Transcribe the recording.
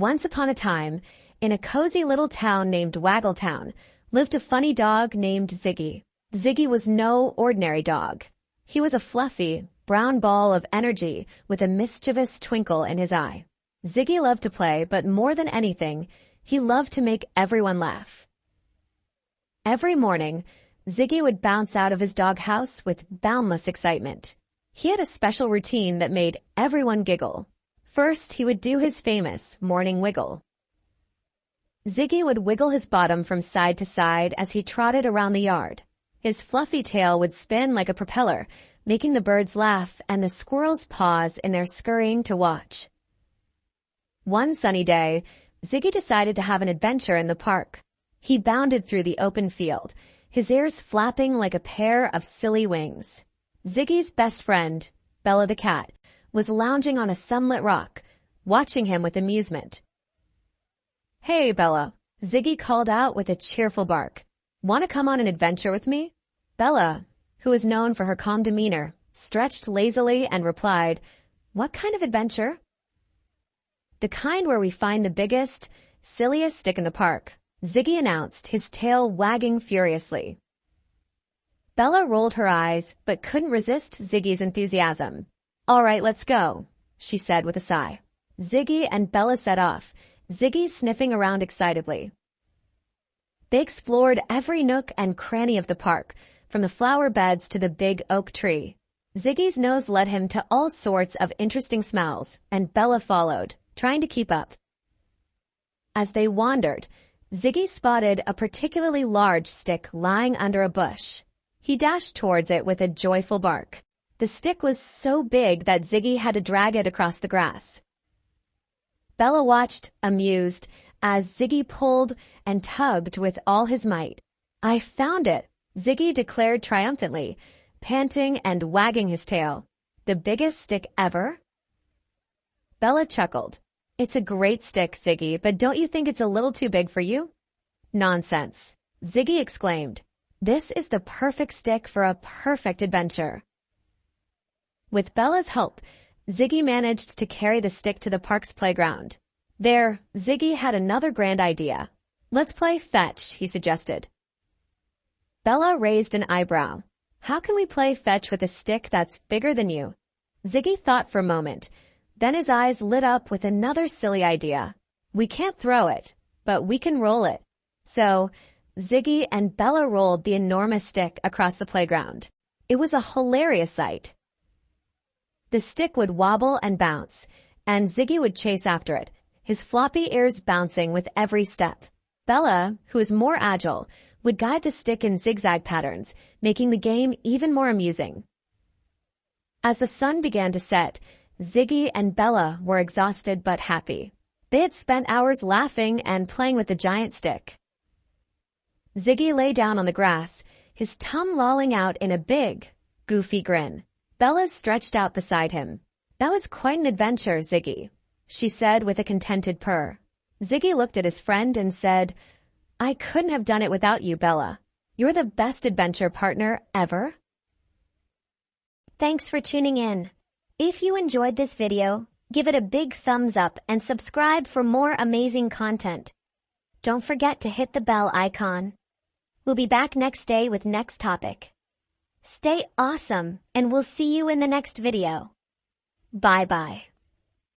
Once upon a time, in a cozy little town named Waggletown, lived a funny dog named Ziggy. Ziggy was no ordinary dog. He was a fluffy, brown ball of energy with a mischievous twinkle in his eye. Ziggy loved to play, but more than anything, he loved to make everyone laugh. Every morning, Ziggy would bounce out of his doghouse with boundless excitement. He had a special routine that made everyone giggle. First, he would do his famous morning wiggle. Ziggy would wiggle his bottom from side to side as he trotted around the yard. His fluffy tail would spin like a propeller, making the birds laugh and the squirrels pause in their scurrying to watch. One sunny day, Ziggy decided to have an adventure in the park. He bounded through the open field, his ears flapping like a pair of silly wings. Ziggy's best friend, Bella the cat, was lounging on a sunlit rock, watching him with amusement. "Hey, Bella," Ziggy called out with a cheerful bark. "Want to come on an adventure with me?" Bella, who was known for her calm demeanor, stretched lazily and replied, "What kind of adventure?" "The kind where we find the biggest, silliest stick in the park," Ziggy announced, his tail wagging furiously. Bella rolled her eyes, but couldn't resist Ziggy's enthusiasm. "All right, let's go," she said with a sigh. Ziggy and Bella set off, Ziggy sniffing around excitedly. They explored every nook and cranny of the park, from the flower beds to the big oak tree. Ziggy's nose led him to all sorts of interesting smells, and Bella followed, trying to keep up. As they wandered, Ziggy spotted a particularly large stick lying under a bush. He dashed towards it with a joyful bark. The stick was so big that Ziggy had to drag it across the grass. Bella watched, amused, as Ziggy pulled and tugged with all his might. "I found it," Ziggy declared triumphantly, panting and wagging his tail. "The biggest stick ever?" Bella chuckled. "It's a great stick, Ziggy, but don't you think it's a little too big for you?" "Nonsense," Ziggy exclaimed. "This is the perfect stick for a perfect adventure." With Bella's help, Ziggy managed to carry the stick to the park's playground. There, Ziggy had another grand idea. "Let's play fetch," he suggested. Bella raised an eyebrow. "How can we play fetch with a stick that's bigger than you?" Ziggy thought for a moment. Then his eyes lit up with another silly idea. "We can't throw it, but we can roll it." So, Ziggy and Bella rolled the enormous stick across the playground. It was a hilarious sight. The stick would wobble and bounce, and Ziggy would chase after it, his floppy ears bouncing with every step. Bella, who was more agile, would guide the stick in zigzag patterns, making the game even more amusing. As the sun began to set, Ziggy and Bella were exhausted but happy. They had spent hours laughing and playing with the giant stick. Ziggy lay down on the grass, his tongue lolling out in a big, goofy grin. Bella stretched out beside him. "That was quite an adventure, Ziggy," she said with a contented purr. Ziggy looked at his friend and said, "I couldn't have done it without you, Bella. You're the best adventure partner ever." Thanks for tuning in. If you enjoyed this video, give it a big thumbs up and subscribe for more amazing content. Don't forget to hit the bell icon. We'll be back next day with next topic. Stay awesome, and we'll see you in the next video. Bye-bye.